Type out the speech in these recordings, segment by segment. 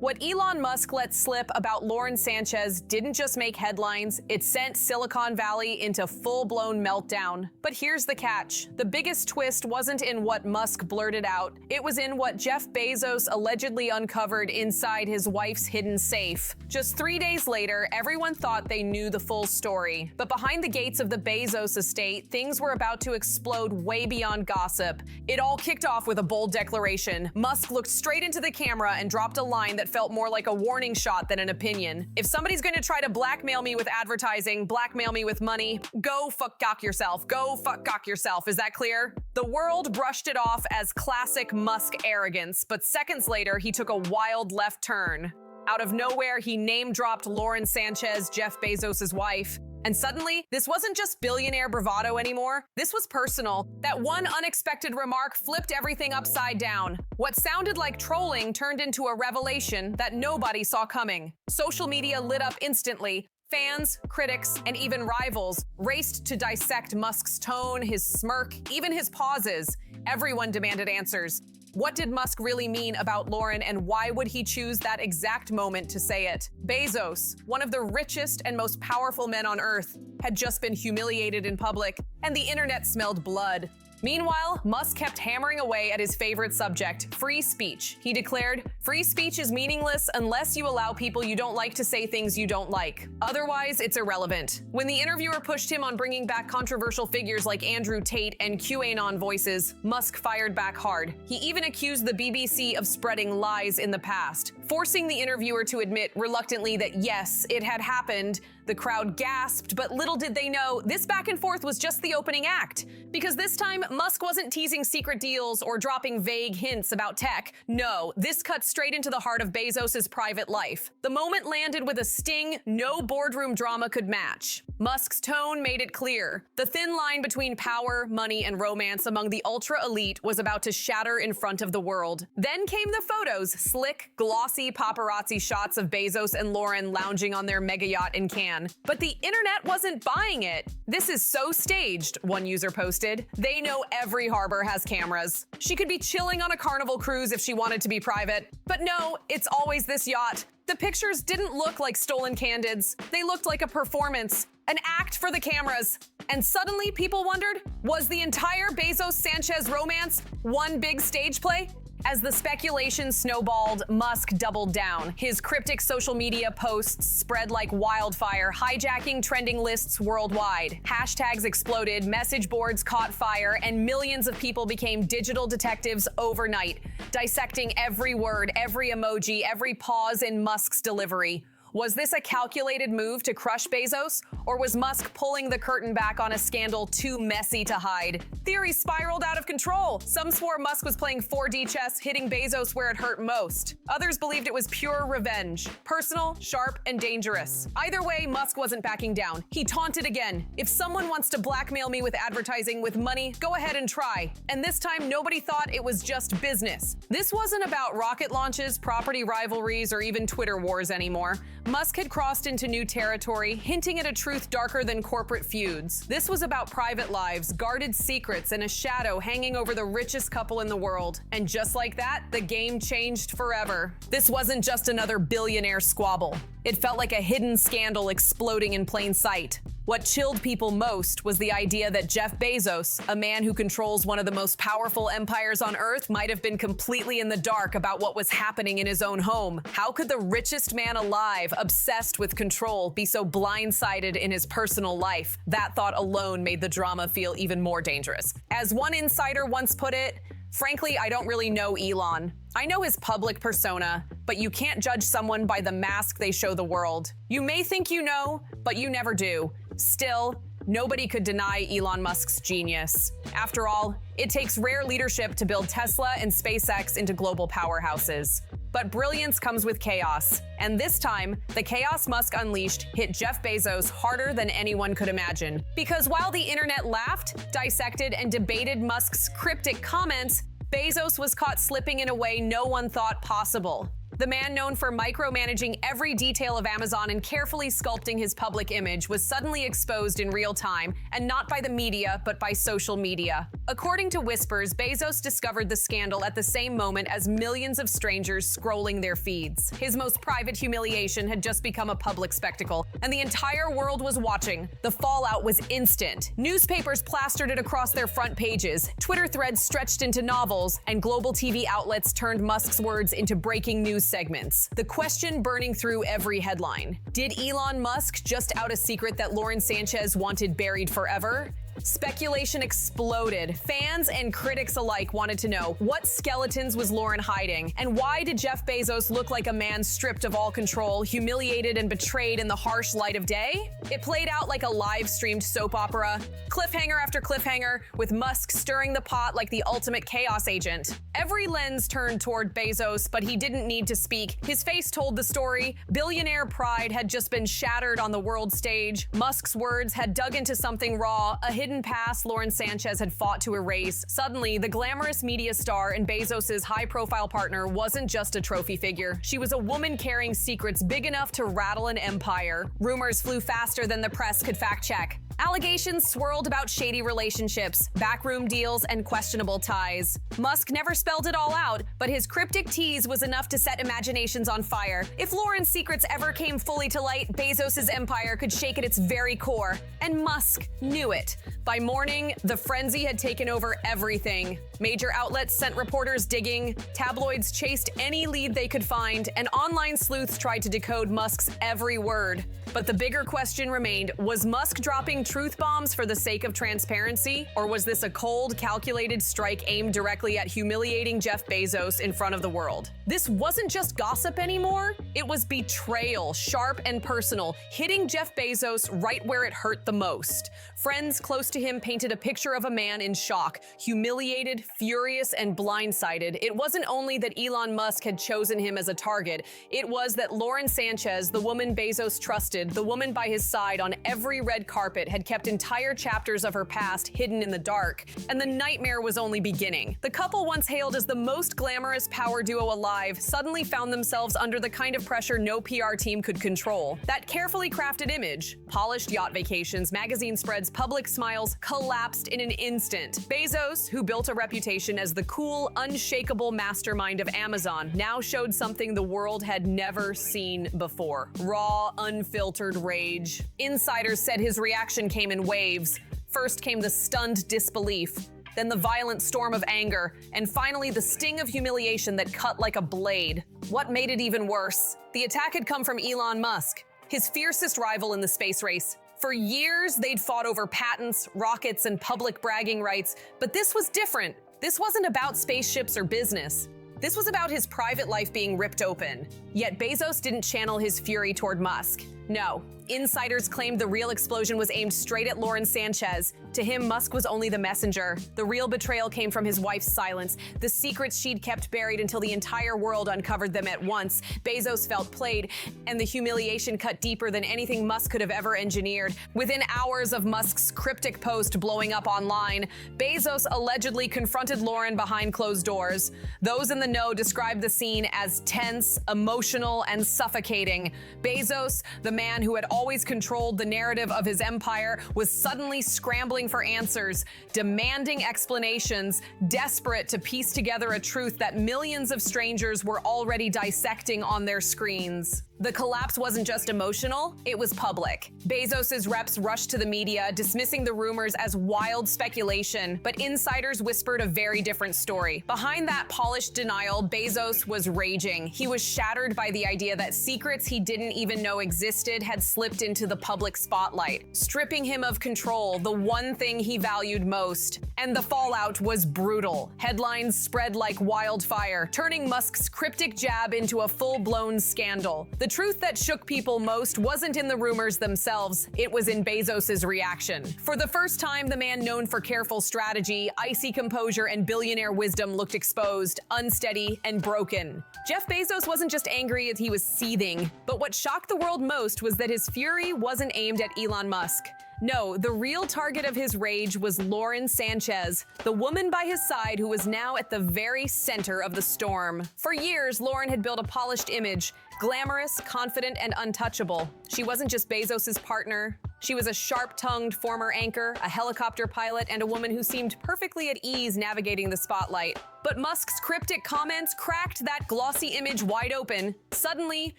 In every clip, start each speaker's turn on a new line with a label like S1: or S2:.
S1: What Elon Musk let slip about Lauren Sánchez didn't just make headlines, it sent Silicon Valley into full-blown meltdown. But here's the catch. The biggest twist wasn't in what Musk blurted out, it was in what Jeff Bezos allegedly uncovered inside his wife's hidden safe. Just 3 days later, everyone thought they knew the full story. But behind the gates of the Bezos estate, things were about to explode way beyond gossip. It all kicked off with a bold declaration. Musk looked straight into the camera and dropped a line that felt more like a warning shot than an opinion. If somebody's going to try to blackmail me with advertising, blackmail me with money, go fuck cock yourself. Go fuck cock yourself. Is that clear? The world brushed it off as classic Musk arrogance, but seconds later, he took a wild left turn. Out of nowhere, he name-dropped Lauren Sánchez, Jeff Bezos' wife. And suddenly, this wasn't just billionaire bravado anymore. This was personal. That one unexpected remark flipped everything upside down. What sounded like trolling turned into a revelation that nobody saw coming. Social media lit up instantly. Fans, critics, and even rivals raced to dissect Musk's tone, his smirk, even his pauses. Everyone demanded answers. What did Musk really mean about Lauren, and why would he choose that exact moment to say it? Bezos, one of the richest and most powerful men on Earth, had just been humiliated in public, and the internet smelled blood. Meanwhile, Musk kept hammering away at his favorite subject, free speech. He declared, "Free speech is meaningless unless you allow people you don't like to say things you don't like. Otherwise, it's irrelevant." When the interviewer pushed him on bringing back controversial figures like Andrew Tate and QAnon voices, Musk fired back hard. He even accused the BBC of spreading lies in the past, forcing the interviewer to admit reluctantly that yes, it had happened. The crowd gasped, but little did they know, this back and forth was just the opening act. Because this time, Musk wasn't teasing secret deals or dropping vague hints about tech. No, this cut straight into the heart of Bezos' private life. The moment landed with a sting no boardroom drama could match. Musk's tone made it clear. The thin line between power, money, and romance among the ultra-elite was about to shatter in front of the world. Then came the photos, slick, glossy paparazzi shots of Bezos and Lauren lounging on their mega yacht in Cannes. But the internet wasn't buying it. "This is so staged," one user posted. "They know every harbor has cameras. She could be chilling on a Carnival cruise if she wanted to be private. But no, it's always this yacht." The pictures didn't look like stolen candids. They looked like a performance, an act for the cameras. And suddenly people wondered, was the entire Bezos-Sánchez romance one big stage play? As the speculation snowballed, Musk doubled down. His cryptic social media posts spread like wildfire, hijacking trending lists worldwide. Hashtags exploded, message boards caught fire, and millions of people became digital detectives overnight, dissecting every word, every emoji, every pause in Musk's delivery. Was this a calculated move to crush Bezos? Or was Musk pulling the curtain back on a scandal too messy to hide? Theories spiraled out of control. Some swore Musk was playing 4D chess, hitting Bezos where it hurt most. Others believed it was pure revenge. Personal, sharp, and dangerous. Either way, Musk wasn't backing down. He taunted again. "If someone wants to blackmail me with advertising, with money, go ahead and try." And this time, nobody thought it was just business. This wasn't about rocket launches, property rivalries, or even Twitter wars anymore. Musk had crossed into new territory, hinting at a truth darker than corporate feuds. This was about private lives, guarded secrets, and a shadow hanging over the richest couple in the world. And just like that, the game changed forever. This wasn't just another billionaire squabble. It felt like a hidden scandal exploding in plain sight. What chilled people most was the idea that Jeff Bezos, a man who controls one of the most powerful empires on Earth, might have been completely in the dark about what was happening in his own home. How could the richest man alive, obsessed with control, be so blindsided in his personal life? That thought alone made the drama feel even more dangerous. As one insider once put it, "Frankly, I don't really know Elon. I know his public persona, but you can't judge someone by the mask they show the world. You may think you know, but you never do." Still, nobody could deny Elon Musk's genius. After all, it takes rare leadership to build Tesla and SpaceX into global powerhouses. But brilliance comes with chaos. And this time, the chaos Musk unleashed hit Jeff Bezos harder than anyone could imagine. Because while the internet laughed, dissected, and debated Musk's cryptic comments, Bezos was caught slipping in a way no one thought possible. The man known for micromanaging every detail of Amazon and carefully sculpting his public image was suddenly exposed in real time, and not by the media, but by social media. According to whispers, Bezos discovered the scandal at the same moment as millions of strangers scrolling their feeds. His most private humiliation had just become a public spectacle, and the entire world was watching. The fallout was instant. Newspapers plastered it across their front pages, Twitter threads stretched into novels, and global TV outlets turned Musk's words into breaking news segments. The question burning through every headline: did Elon Musk just out a secret that Lauren Sánchez wanted buried forever? Speculation exploded. Fans and critics alike wanted to know, what skeletons was Lauren hiding? And why did Jeff Bezos look like a man stripped of all control, humiliated and betrayed in the harsh light of day? It played out like a live-streamed soap opera, cliffhanger after cliffhanger, with Musk stirring the pot like the ultimate chaos agent. Every lens turned toward Bezos, but he didn't need to speak. His face told the story. Billionaire pride had just been shattered on the world stage. Musk's words had dug into something raw, a hidden past Lauren Sánchez had fought to erase. Suddenly, the glamorous media star and Bezos' high-profile partner wasn't just a trophy figure. She was a woman carrying secrets big enough to rattle an empire. Rumors flew faster than the press could fact-check. Allegations swirled about shady relationships, backroom deals, and questionable ties. Musk never spelled it all out, but his cryptic tease was enough to set imaginations on fire. If Lauren's secrets ever came fully to light, Bezos' empire could shake at its very core. And Musk knew it. By morning, the frenzy had taken over everything. Major outlets sent reporters digging, tabloids chased any lead they could find, and online sleuths tried to decode Musk's every word. But the bigger question remained, was Musk dropping truth bombs for the sake of transparency? Or was this a cold, calculated strike aimed directly at humiliating Jeff Bezos in front of the world? This wasn't just gossip anymore. It was betrayal, sharp and personal, hitting Jeff Bezos right where it hurt the most. Friends close to him painted a picture of a man in shock, humiliated, furious, and blindsided. It wasn't only that Elon Musk had chosen him as a target, it was that Lauren Sánchez, the woman Bezos trusted, the woman by his side on every red carpet, had kept entire chapters of her past hidden in the dark. And the nightmare was only beginning. The couple, once hailed as the most glamorous power duo alive, suddenly found themselves under the kind of pressure no PR team could control. That carefully crafted image, polished yacht vacations, magazine spreads, public smiles, collapsed in an instant. Bezos, who built a reputation as the cool, unshakable mastermind of Amazon, now showed something the world had never seen before: raw, unfiltered rage. Insiders said his reaction came in waves. First came the stunned disbelief, then the violent storm of anger, and finally the sting of humiliation that cut like a blade. What made it even worse? The attack had come from Elon Musk, his fiercest rival in the space race. For years, they'd fought over patents, rockets, and public bragging rights, but this was different. This wasn't about spaceships or business. This was about his private life being ripped open. Yet Bezos didn't channel his fury toward Musk. No, insiders claimed the real explosion was aimed straight at Lauren Sánchez. To him, Musk was only the messenger. The real betrayal came from his wife's silence, the secrets she'd kept buried until the entire world uncovered them at once. Bezos felt played, and the humiliation cut deeper than anything Musk could have ever engineered. Within hours of Musk's cryptic post blowing up online, Bezos allegedly confronted Lauren behind closed doors. Those in the know described the scene as tense, emotional, and suffocating. Bezos, the man who had always controlled the narrative of his empire, was suddenly scrambling for answers, demanding explanations, desperate to piece together a truth that millions of strangers were already dissecting on their screens. The collapse wasn't just emotional, it was public. Bezos' reps rushed to the media, dismissing the rumors as wild speculation, but insiders whispered a very different story. Behind that polished denial, Bezos was raging. He was shattered by the idea that secrets he didn't even know existed had slipped into the public spotlight, stripping him of control, the one thing he valued most. And the fallout was brutal. Headlines spread like wildfire, turning Musk's cryptic jab into a full-blown scandal. The truth that shook people most wasn't in the rumors themselves, it was in Bezos' reaction. For the first time, the man known for careful strategy, icy composure, and billionaire wisdom looked exposed, unsteady, and broken. Jeff Bezos wasn't just angry, he was seething. But what shocked the world most was that his fury wasn't aimed at Elon Musk. No, the real target of his rage was Lauren Sánchez, the woman by his side who was now at the very center of the storm. For years, Lauren had built a polished image, glamorous, confident, and untouchable. She wasn't just Bezos' partner, She was a sharp-tongued former anchor, a helicopter pilot, and a woman who seemed perfectly at ease navigating the spotlight. But Musk's cryptic comments cracked that glossy image wide open. Suddenly,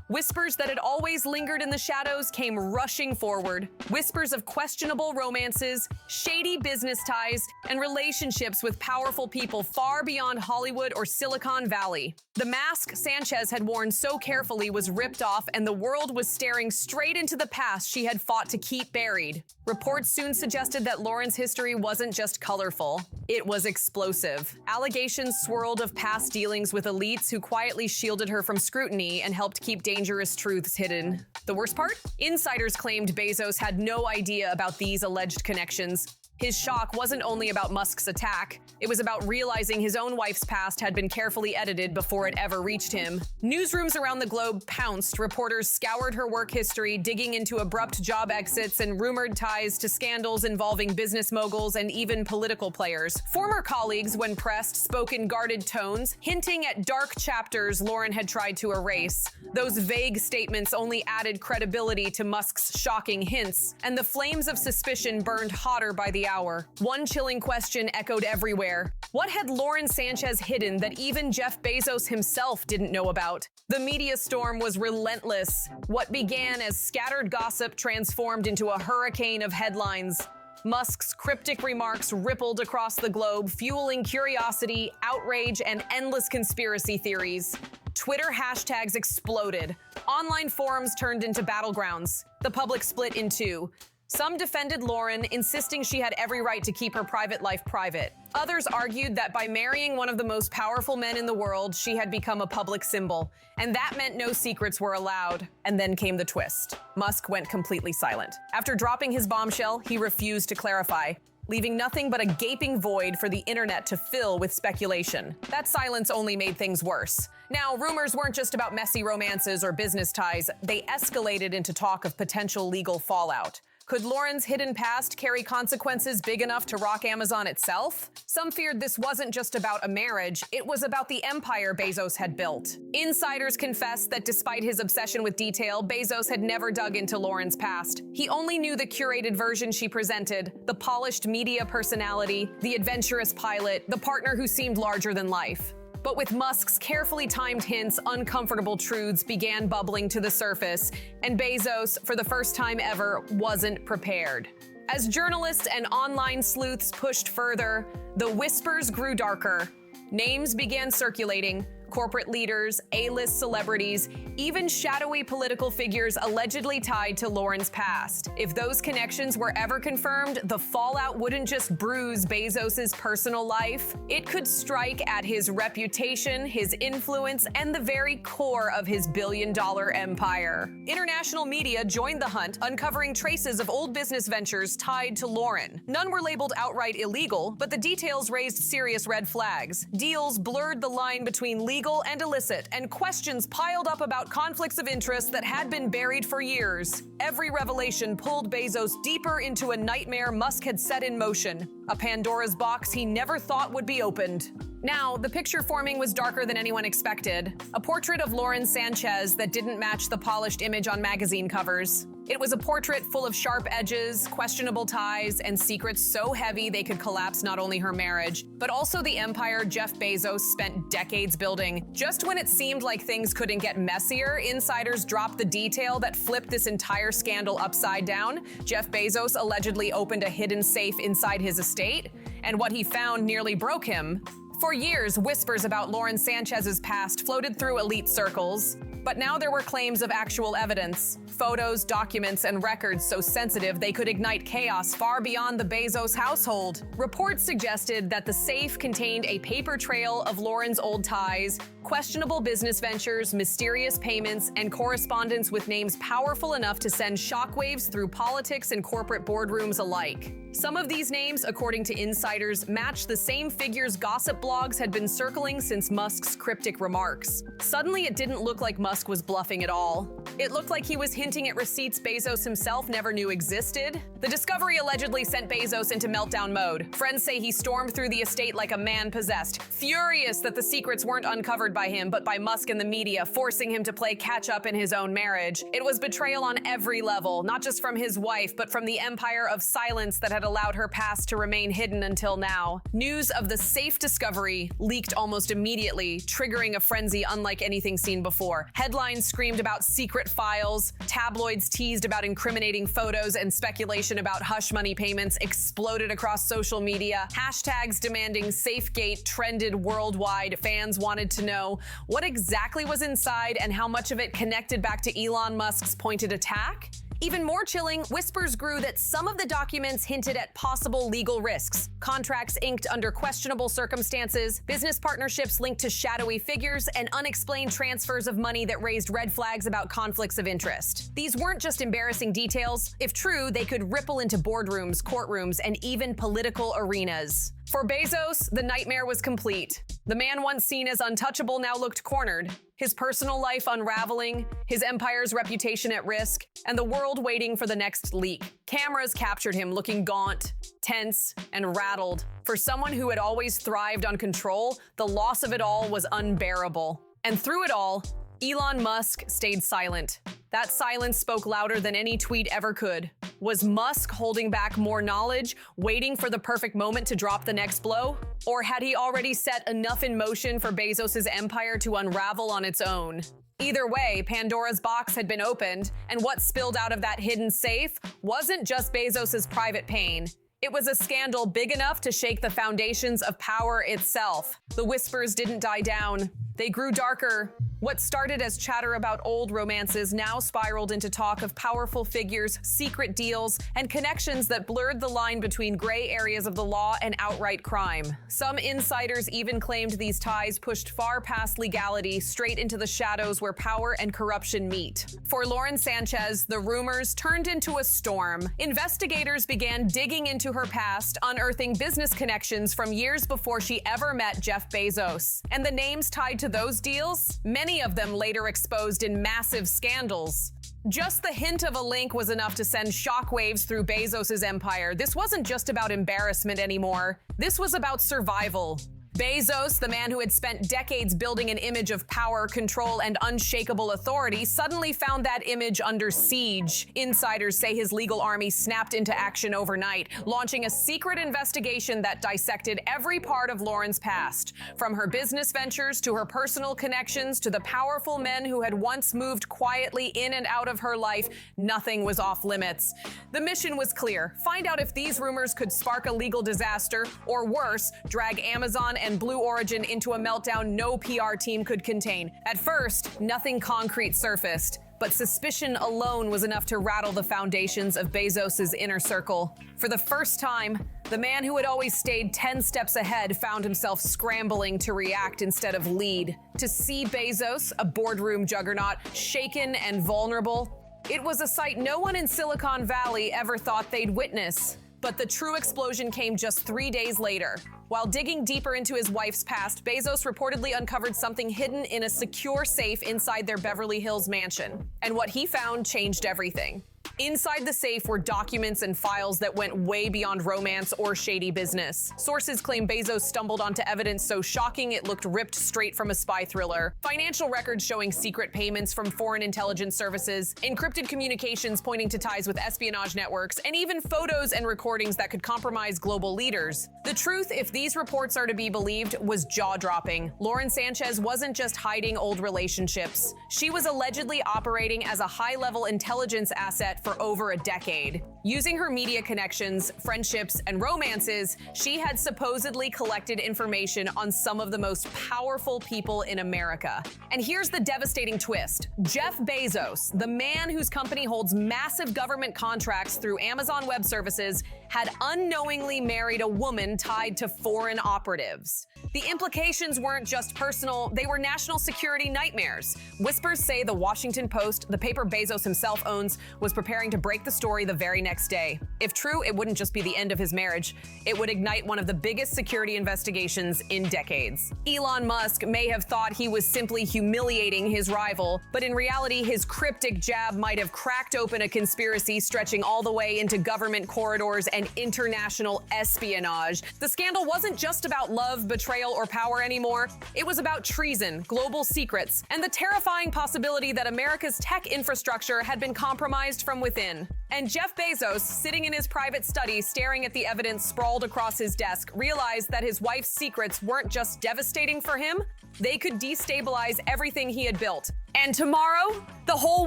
S1: whispers that had always lingered in the shadows came rushing forward. Whispers of questionable romances, shady business ties, and relationships with powerful people far beyond Hollywood or Silicon Valley. The mask Sanchez had worn so carefully was ripped off, and the world was staring straight into the past she had fought to keep buried. Reports soon suggested that Lauren's history wasn't just colorful, it was explosive. Allegations swirled of past dealings with elites who quietly shielded her from scrutiny and helped keep dangerous truths hidden. The worst part? Insiders claimed Bezos had no idea about these alleged connections. His shock wasn't only about Musk's attack, it was about realizing his own wife's past had been carefully edited before it ever reached him. Newsrooms around the globe pounced. Reporters scoured her work history, digging into abrupt job exits and rumored ties to scandals involving business moguls and even political players. Former colleagues, when pressed, spoke in guarded tones, hinting at dark chapters Lauren had tried to erase. Those vague statements only added credibility to Musk's shocking hints, and the flames of suspicion burned hotter by the hour. One chilling question echoed everywhere. What had Lauren Sánchez hidden that even Jeff Bezos himself didn't know about? The media storm was relentless. What began as scattered gossip transformed into a hurricane of headlines. Musk's cryptic remarks rippled across the globe, fueling curiosity, outrage, and endless conspiracy theories. Twitter hashtags exploded. Online forums turned into battlegrounds. The public split in two. Some defended Lauren, insisting she had every right to keep her private life private. Others argued that by marrying one of the most powerful men in the world, she had become a public symbol, and that meant no secrets were allowed. And then came the twist. Musk went completely silent. After dropping his bombshell, he refused to clarify, leaving nothing but a gaping void for the internet to fill with speculation. That silence only made things worse. Now, rumors weren't just about messy romances or business ties, they escalated into talk of potential legal fallout. Could Lauren's hidden past carry consequences big enough to rock Amazon itself? Some feared this wasn't just about a marriage, it was about the empire Bezos had built. Insiders confessed that despite his obsession with detail, Bezos had never dug into Lauren's past. He only knew the curated version she presented, the polished media personality, the adventurous pilot, the partner who seemed larger than life. But with Musk's carefully timed hints, uncomfortable truths began bubbling to the surface, and Bezos, for the first time ever, wasn't prepared. As journalists and online sleuths pushed further, the whispers grew darker. Names began circulating. Corporate leaders, A-list celebrities, even shadowy political figures allegedly tied to Lauren's past. If those connections were ever confirmed, the fallout wouldn't just bruise Bezos's personal life, it could strike at his reputation, his influence, and the very core of his billion-dollar empire. International media joined the hunt, uncovering traces of old business ventures tied to Lauren. None were labeled outright illegal, but the details raised serious red flags. Deals blurred the line between legal and illicit, and questions piled up about conflicts of interest that had been buried for years. Every revelation pulled Bezos deeper into a nightmare Musk had set in motion, a Pandora's box he never thought would be opened. Now, the picture forming was darker than anyone expected. A portrait of Lauren Sánchez that didn't match the polished image on magazine covers. It was a portrait full of sharp edges, questionable ties, and secrets so heavy they could collapse not only her marriage, but also the empire Jeff Bezos spent decades building. Just when it seemed like things couldn't get messier, insiders dropped the detail that flipped this entire scandal upside down. Jeff Bezos allegedly opened a hidden safe inside his estate, and what he found nearly broke him. For years, whispers about Lauren Sanchez's past floated through elite circles, but now there were claims of actual evidence. Photos, documents, and records so sensitive they could ignite chaos far beyond the Bezos household. Reports suggested that the safe contained a paper trail of Lauren's old ties, questionable business ventures, mysterious payments, and correspondence with names powerful enough to send shockwaves through politics and corporate boardrooms alike. Some of these names, according to insiders, matched the same figures gossip blogs had been circling since Musk's cryptic remarks. Suddenly, it didn't look like Musk was bluffing at all. It looked like he was hinting at receipts Bezos himself never knew existed. The discovery allegedly sent Bezos into meltdown mode. Friends say he stormed through the estate like a man possessed, furious that the secrets weren't uncovered by him, but by Musk and the media, forcing him to play catch-up in his own marriage. It was betrayal on every level, not just from his wife, but from the empire of silence that had allowed her past to remain hidden until now. News of the safe discovery leaked almost immediately, triggering a frenzy unlike anything seen before. Headlines screamed about secret files, tabloids teased about incriminating photos, and speculation about hush money payments exploded across social media. Hashtags demanding SafeGate trended worldwide. Fans wanted to know what exactly was inside and how much of it connected back to Elon Musk's pointed attack. Even more chilling, whispers grew that some of the documents hinted at possible legal risks. Contracts inked under questionable circumstances, business partnerships linked to shadowy figures, and unexplained transfers of money that raised red flags about conflicts of interest. These weren't just embarrassing details. If true, they could ripple into boardrooms, courtrooms, and even political arenas. For Bezos, the nightmare was complete. The man once seen as untouchable now looked cornered, his personal life unraveling, his empire's reputation at risk, and the world waiting for the next leak. Cameras captured him looking gaunt, tense, and rattled. For someone who had always thrived on control, the loss of it all was unbearable. And through it all, Elon Musk stayed silent. That silence spoke louder than any tweet ever could. Was Musk holding back more knowledge, waiting for the perfect moment to drop the next blow? Or had he already set enough in motion for Bezos' empire to unravel on its own? Either way, Pandora's box had been opened, and what spilled out of that hidden safe wasn't just Bezos' private pain. It was a scandal big enough to shake the foundations of power itself. The whispers didn't die down. They grew darker. What started as chatter about old romances now spiraled into talk of powerful figures, secret deals, and connections that blurred the line between gray areas of the law and outright crime. Some insiders even claimed these ties pushed far past legality, straight into the shadows where power and corruption meet. For Lauren Sánchez, the rumors turned into a storm. Investigators began digging into her past, unearthing business connections from years before she ever met Jeff Bezos. And the names tied to those deals? Many of them later exposed in massive scandals. Just the hint of a link was enough to send shockwaves through Bezos' empire. This wasn't just about embarrassment anymore. This was about survival. Bezos, the man who had spent decades building an image of power, control, and unshakable authority, suddenly found that image under siege. Insiders say his legal army snapped into action overnight, launching a secret investigation that dissected every part of Lauren's past. From her business ventures to her personal connections to the powerful men who had once moved quietly in and out of her life, nothing was off limits. The mission was clear: find out if these rumors could spark a legal disaster, or worse, drag Amazon and Blue Origin into a meltdown no PR team could contain. At first, nothing concrete surfaced, but suspicion alone was enough to rattle the foundations of Bezos' inner circle. For the first time, the man who had always stayed 10 steps ahead found himself scrambling to react instead of lead. To see Bezos, a boardroom juggernaut, shaken and vulnerable, it was a sight no one in Silicon Valley ever thought they'd witness. But the true explosion came just 3 days later. While digging deeper into his wife's past, Bezos reportedly uncovered something hidden in a secure safe inside their Beverly Hills mansion. And what he found changed everything. Inside the safe were documents and files that went way beyond romance or shady business. Sources claim Bezos stumbled onto evidence so shocking it looked ripped straight from a spy thriller. Financial records showing secret payments from foreign intelligence services, encrypted communications pointing to ties with espionage networks, and even photos and recordings that could compromise global leaders. The truth, if these reports are to be believed, was jaw-dropping. Lauren Sánchez wasn't just hiding old relationships. She was allegedly operating as a high-level intelligence asset for over a decade. Using her media connections, friendships, and romances, she had supposedly collected information on some of the most powerful people in America. And here's the devastating twist. Jeff Bezos, the man whose company holds massive government contracts through Amazon Web Services, had unknowingly married a woman tied to foreign operatives. The implications weren't just personal, they were national security nightmares. Whispers say the Washington Post, the paper Bezos himself owns, was preparing to break the story the very next day. If true, it wouldn't just be the end of his marriage, it would ignite one of the biggest security investigations in decades. Elon Musk may have thought he was simply humiliating his rival, but in reality, his cryptic jab might have cracked open a conspiracy stretching all the way into government corridors and and international espionage. The scandal wasn't just about love, betrayal, or power anymore. It was about treason, global secrets, and the terrifying possibility that America's tech infrastructure had been compromised from within. And Jeff Bezos, sitting in his private study staring at the evidence sprawled across his desk, realized that his wife's secrets weren't just devastating for him, they could destabilize everything he had built. And tomorrow, the whole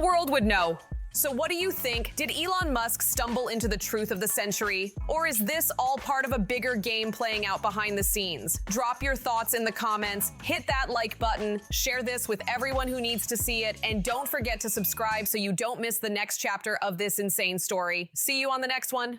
S1: world would know. So what do you think? Did Elon Musk stumble into the truth of the century? Or is this all part of a bigger game playing out behind the scenes? Drop your thoughts in the comments, hit that like button, share this with everyone who needs to see it, and don't forget to subscribe so you don't miss the next chapter of this insane story. See you on the next one.